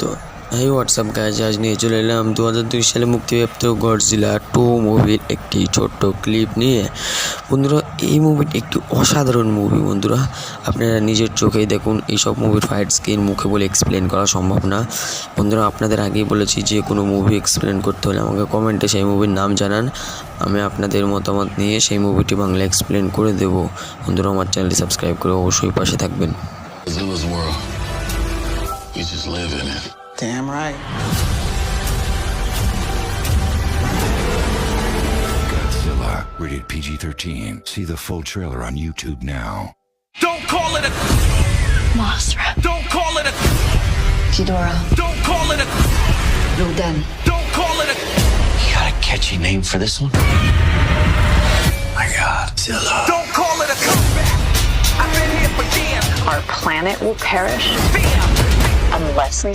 তো এই WhatsApp guys, আজ নিয়ে চলে এলাম 2002 সালে মুক্তিপ্রাপ্ত গডজিলা 2 মুভির একটি ছোট্ট ক্লিপ নিয়ে। বন্ধুরা, এই মুভিটি একটি অসাধারণ মুভি। বন্ধুরা, আপনারা নিজের চোখেই দেখুন। এইসব মুভির ফাইট স্কিন মুখে বলে এক্সপ্লেন করা সম্ভব না। বন্ধুরা, আপনাদের আগেই বলেছি, যে কোনো মুভি এক্সপ্লেন করতে হলে আমাকে কমেন্টে সেই মুভির নাম জানান, আমি আপনাদের মতামত নিয়ে সেই মুভিটি বাংলা এক্সপ্লেন করে দেবো। বন্ধুরা, আমার চ্যানেলটি সাবস্ক্রাইব করে অবশ্যই পাশে থাকবেন। Zilla's world. We just live in it. Damn right. Godzilla, rated PG-13. See the full trailer on YouTube now. Don't call it a Mothra, Don't call it a Ghidorah, Don't call it a Rodan. Don't call it a You got a catchy name for this one? My God, Zilla. Don't call it a comeback. I've been here for years. Our planet will perish Bam. unless we